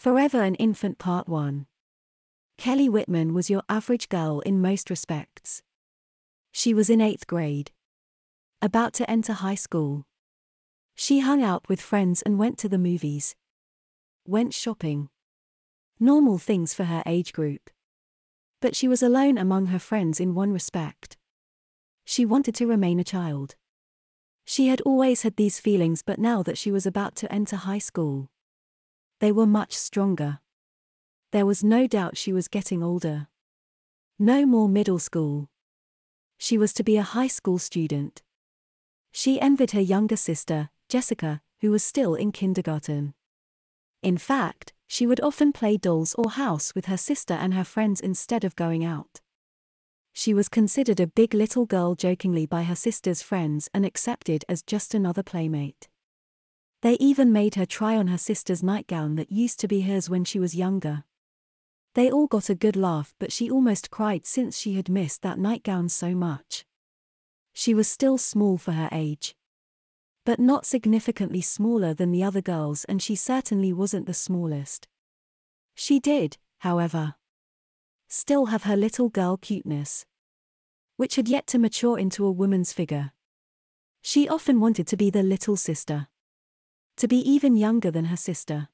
Forever an Infant Part 1. Kelly Whitman was your average girl in most respects. She was in 8th grade. About to enter high school. She hung out with friends and went to the movies. Went shopping. Normal things for her age group. But she was alone among her friends in one respect. She wanted to remain a child. She had always had these feelings, but now that she was about to enter high school, they were much stronger. There was no doubt she was getting older. No more middle school. She was to be a high school student. She envied her younger sister, Jessica, who was still in kindergarten. In fact, she would often play dolls or house with her sister and her friends instead of going out. She was considered a big little girl jokingly by her sister's friends and accepted as just another playmate. They even made her try on her sister's nightgown that used to be hers when she was younger. They all got a good laugh, but she almost cried since she had missed that nightgown so much. She was still small for her age, but not significantly smaller than the other girls, and she certainly wasn't the smallest. She did, however, still have her little girl cuteness, which had yet to mature into a woman's figure. She often wanted to be the little sister. To be even younger than her sister.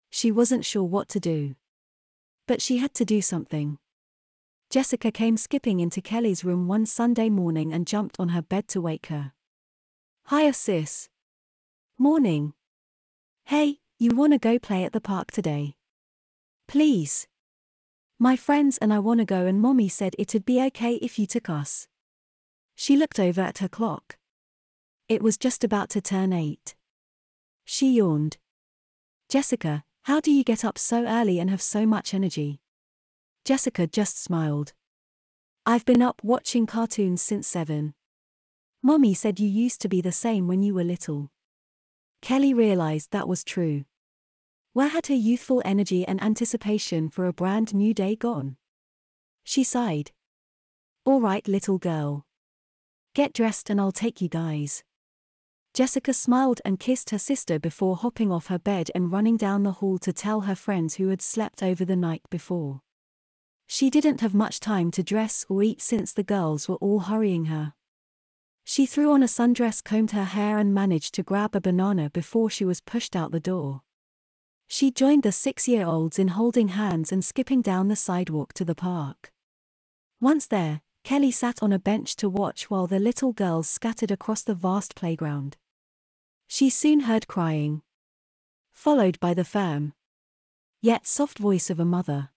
She wasn't sure what to do. But she had to do something. Jessica came skipping into Kelly's room one Sunday morning and jumped on her bed to wake her. "Hiya, sis." "Morning. Hey, you wanna go play at the park today?" "Please. My friends and I wanna go, and Mommy said it'd be okay if you took us." She looked over at her clock. It was just about to turn 8. She yawned. "Jessica, how do you get up so early and have so much energy?" Jessica just smiled. "I've been up watching cartoons since 7. Mommy said you used to be the same when you were little." Kelly realized that was true. Where had her youthful energy and anticipation for a brand new day gone? She sighed. "All right, little girl. Get dressed and I'll take you guys." Jessica smiled and kissed her sister before hopping off her bed and running down the hall to tell her friends who had slept over the night before. She didn't have much time to dress or eat since the girls were all hurrying her. She threw on a sundress, combed her hair, and managed to grab a banana before she was pushed out the door. She joined the 6-year-olds in holding hands and skipping down the sidewalk to the park. Once there, Kelly sat on a bench to watch while the little girls scattered across the vast playground. She soon heard crying, followed by the firm, yet soft voice of a mother.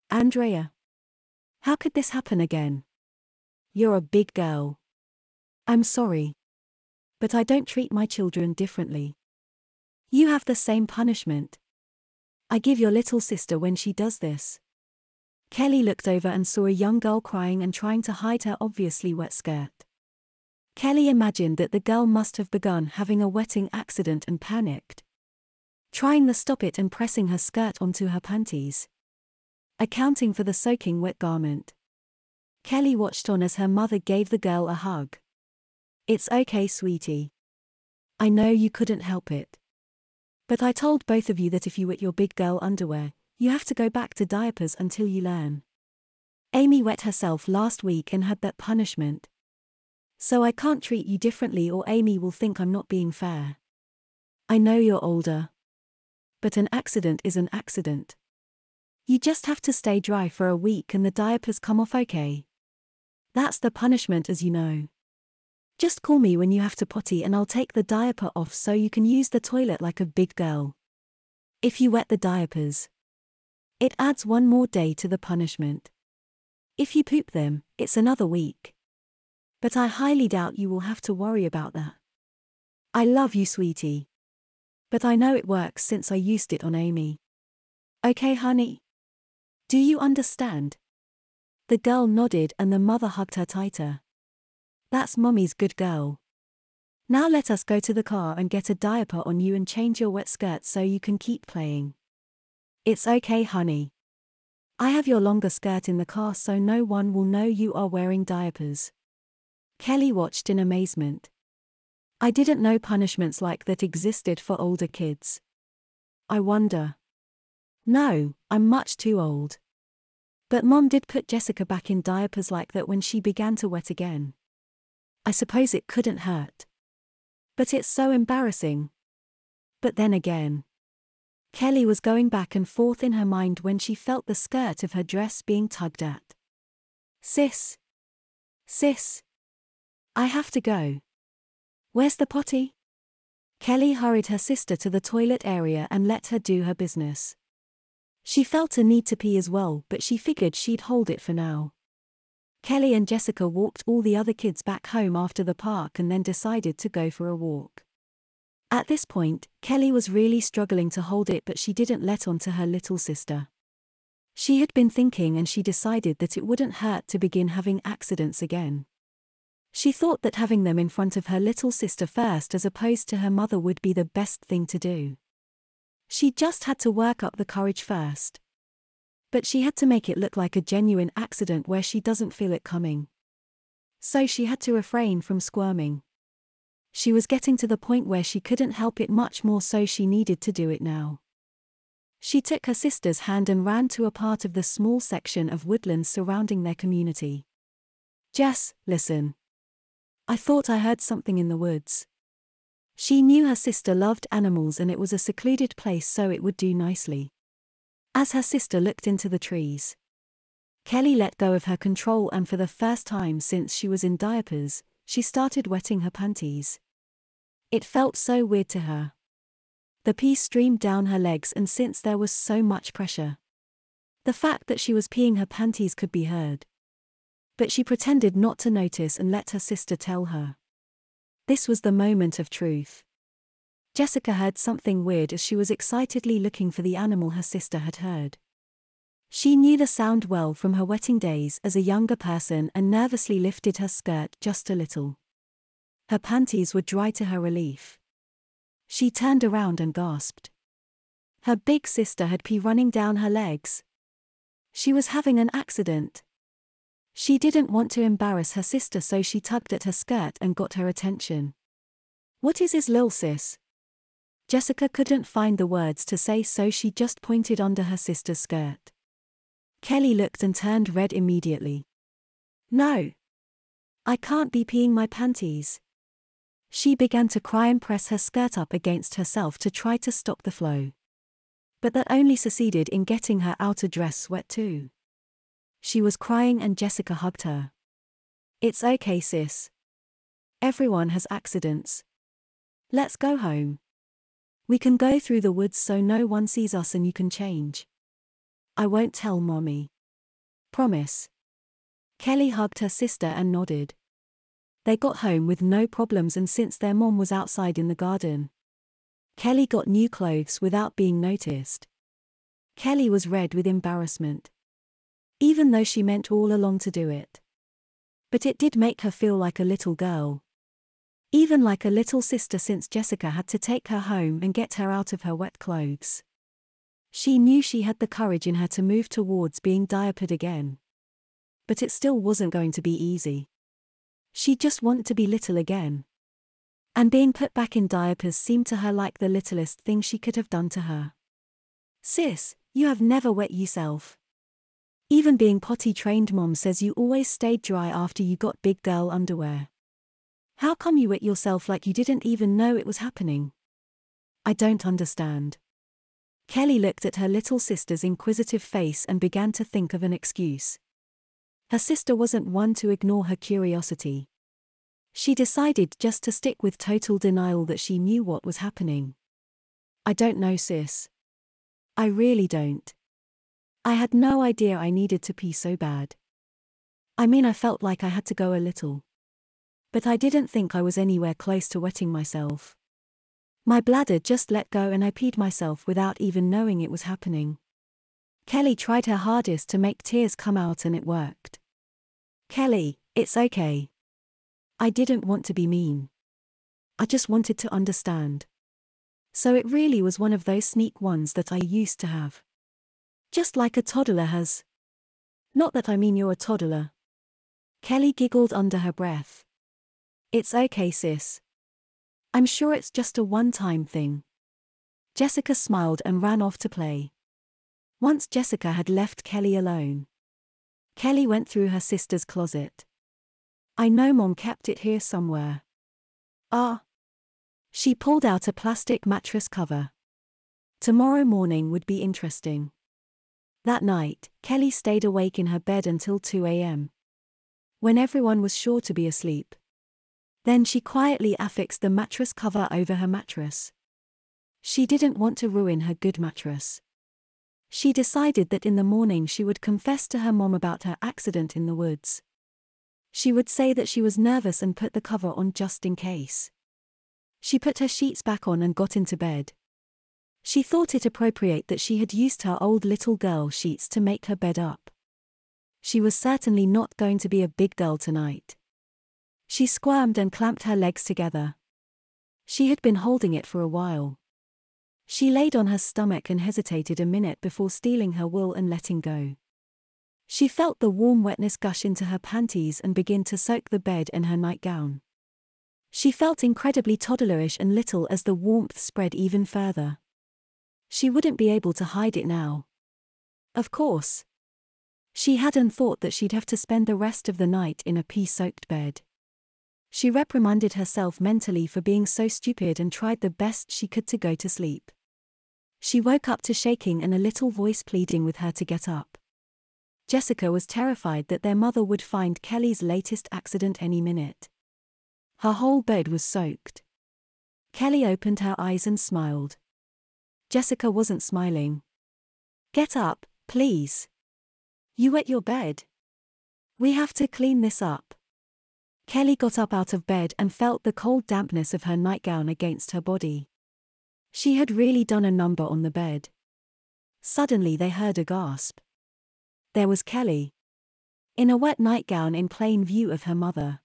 "Andrea. How could this happen again? You're a big girl. I'm sorry. But I don't treat my children differently. You have the same punishment I give your little sister when she does this." Kelly looked over and saw a young girl crying and trying to hide her obviously wet skirt. Kelly imagined that the girl must have begun having a wetting accident and panicked, trying to stop it and pressing her skirt onto her panties, accounting for the soaking wet garment. Kelly watched on as her mother gave the girl a hug. "It's okay, sweetie. I know you couldn't help it. But I told both of you that if you wet your big girl underwear, you have to go back to diapers until you learn. Amy wet herself last week and had that punishment. So I can't treat you differently or Amy will think I'm not being fair. I know you're older. But an accident is an accident. You just have to stay dry for a week and the diapers come off okay. That's the punishment, as you know. Just call me when you have to potty and I'll take the diaper off so you can use the toilet like a big girl. If you wet the diapers, it adds one more day to the punishment. If you poop them, it's another week. But I highly doubt you will have to worry about that. I love you, sweetie. But I know it works since I used it on Amy. Okay, honey? Do you understand?" The girl nodded and the mother hugged her tighter. "That's Mommy's good girl. Now let us go to the car and get a diaper on you and change your wet skirt so you can keep playing." "It's okay, honey. I have your longer skirt in the car so no one will know you are wearing diapers." Kelly watched in amazement. "I didn't know punishments like that existed for older kids. I wonder No, I'm much too old. But Mom did put Jessica back in diapers like that when she began to wet again. I suppose it couldn't hurt. But it's so embarrassing. But then again. Kelly was going back and forth in her mind when she felt the skirt of her dress being tugged at. Sis. Sis. I have to go. Where's the potty? Kelly hurried her sister to the toilet area and let her do her business. She felt a need to pee as well, but she figured she'd hold it for now. Kelly and Jessica walked all the other kids back home after the park and then decided to go for a walk. At this point, Kelly was really struggling to hold it, but she didn't let on to her little sister. She had been thinking and she decided that it wouldn't hurt to begin having accidents again. She thought that having them in front of her little sister first as opposed to her mother would be the best thing to do. She just had to work up the courage first. But she had to make it look like a genuine accident where she doesn't feel it coming. So she had to refrain from squirming. She was getting to the point where she couldn't help it much more, so she needed to do it now. She took her sister's hand and ran to a part of the small section of woodlands surrounding their community. Jess, listen. I thought I heard something in the woods. She knew her sister loved animals and it was a secluded place, so it would do nicely. As her sister looked into the trees, Kelly let go of her control and for the first time since she was in diapers, she started wetting her panties. It felt so weird to her. The pee streamed down her legs, and since there was so much pressure, the fact that she was peeing her panties could be heard. But she pretended not to notice and let her sister tell her. This was the moment of truth. Jessica heard something weird as she was excitedly looking for the animal her sister had heard. She knew the sound well from her wetting days as a younger person and nervously lifted her skirt just a little. Her panties were dry to her relief. She turned around and gasped. Her big sister had pee running down her legs. She was having an accident. She didn't want to embarrass her sister, so she tugged at her skirt and got her attention. What is his lil sis? Jessica couldn't find the words to say, so she just pointed under her sister's skirt. Kelly looked and turned red immediately. No. I can't be peeing my panties. She began to cry and press her skirt up against herself to try to stop the flow. But that only succeeded in getting her outer dress wet too. She was crying and Jessica hugged her. It's okay, sis. Everyone has accidents. Let's go home. We can go through the woods so no one sees us and you can change. I won't tell Mommy. Promise. Kelly hugged her sister and nodded. They got home with no problems, and since their mom was outside in the garden, Kelly got new clothes without being noticed. Kelly was red with embarrassment, even though she meant all along to do it. But it did make her feel like a little girl. Even like a little sister, since Jessica had to take her home and get her out of her wet clothes. She knew she had the courage in her to move towards being diapered again. But it still wasn't going to be easy. She just wanted to be little again. And being put back in diapers seemed to her like the littlest thing she could have done to her. Sis, you have never wet yourself. Even being potty trained, Mom says you always stayed dry after you got big girl underwear. How come you wet yourself like you didn't even know it was happening? I don't understand. Kelly looked at her little sister's inquisitive face and began to think of an excuse. Her sister wasn't one to ignore her curiosity. She decided just to stick with total denial that she knew what was happening. I don't know, sis. I really don't. I had no idea I needed to pee so bad. I mean, I felt like I had to go a little. But I didn't think I was anywhere close to wetting myself. My bladder just let go and I peed myself without even knowing it was happening. Kelly tried her hardest to make tears come out and it worked. Kelly, it's okay. I didn't want to be mean. I just wanted to understand. So it really was one of those sneak ones that I used to have. Just like a toddler has. Not that I mean you're a toddler. Kelly giggled under her breath. It's okay, sis. I'm sure it's just a one-time thing. Jessica smiled and ran off to play. Once Jessica had left Kelly alone. Kelly went through her sister's closet. I know Mom kept it here somewhere. Ah. She pulled out a plastic mattress cover. Tomorrow morning would be interesting. That night, Kelly stayed awake in her bed until 2 a.m. when everyone was sure to be asleep. Then she quietly affixed the mattress cover over her mattress. She didn't want to ruin her good mattress. She decided that in the morning she would confess to her mom about her accident in the woods. She would say that she was nervous and put the cover on just in case. She put her sheets back on and got into bed. She thought it appropriate that she had used her old little girl sheets to make her bed up. She was certainly not going to be a big girl tonight. She squirmed and clamped her legs together. She had been holding it for a while. She laid on her stomach and hesitated a minute before stealing her wool and letting go. She felt the warm wetness gush into her panties and begin to soak the bed and her nightgown. She felt incredibly toddlerish and little as the warmth spread even further. She wouldn't be able to hide it now. Of course. She hadn't thought that she'd have to spend the rest of the night in a pee-soaked bed. She reprimanded herself mentally for being so stupid and tried the best she could to go to sleep. She woke up to shaking and a little voice pleading with her to get up. Jessica was terrified that their mother would find Kelly's latest accident any minute. Her whole bed was soaked. Kelly opened her eyes and smiled. Jessica wasn't smiling. Get up, please. You wet your bed. We have to clean this up. Kelly got up out of bed and felt the cold dampness of her nightgown against her body. She had really done a number on the bed. Suddenly they heard a gasp. There was Kelly. In a wet nightgown in plain view of her mother.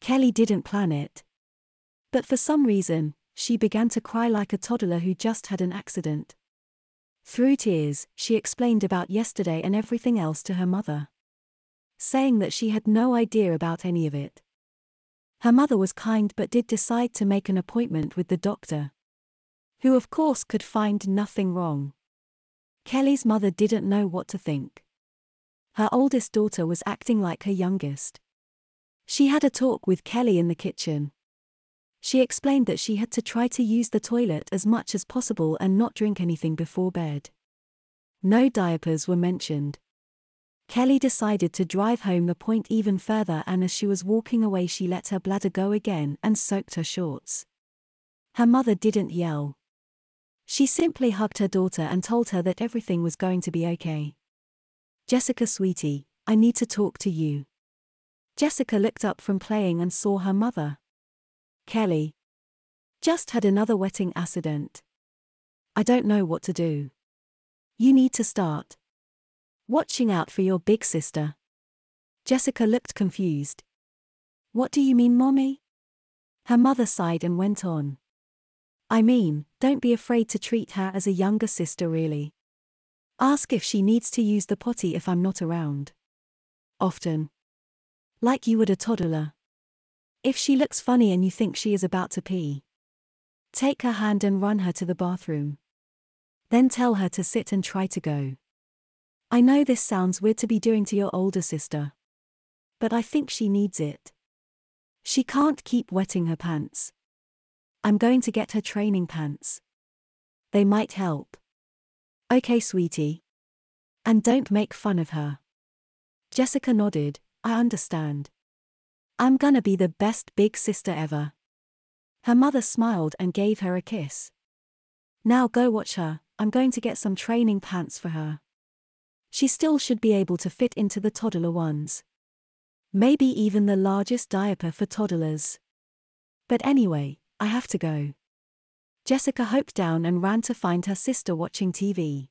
Kelly didn't plan it. But for some reason, she began to cry like a toddler who just had an accident. Through tears, she explained about yesterday and everything else to her mother, saying that she had no idea about any of it. Her mother was kind but did decide to make an appointment with the doctor, who of course could find nothing wrong. Kelly's mother didn't know what to think. Her oldest daughter was acting like her youngest. She had a talk with Kelly in the kitchen. She explained that she had to try to use the toilet as much as possible and not drink anything before bed. No diapers were mentioned. Kelly decided to drive home the point even further, and as she was walking away she let her bladder go again and soaked her shorts. Her mother didn't yell. She simply hugged her daughter and told her that everything was going to be okay. Jessica, sweetie, I need to talk to you. Jessica looked up from playing and saw her mother. Kelly. Just had another wetting accident. I don't know what to do. You need to start watching out for your big sister. Jessica looked confused. What do you mean, Mommy? Her mother sighed and went on. I mean, don't be afraid to treat her as a younger sister really. Ask if she needs to use the potty if I'm not around. Often. Like you would a toddler. If she looks funny and you think she is about to pee, take her hand and run her to the bathroom. Then tell her to sit and try to go. I know this sounds weird to be doing to your older sister, but I think she needs it. She can't keep wetting her pants. I'm going to get her training pants. They might help. Okay, sweetie. And don't make fun of her. Jessica nodded. I understand. I'm gonna be the best big sister ever. Her mother smiled and gave her a kiss. Now go watch her, I'm going to get some training pants for her. She still should be able to fit into the toddler ones. Maybe even the largest diaper for toddlers. But anyway, I have to go. Jessica hoped down and ran to find her sister watching TV.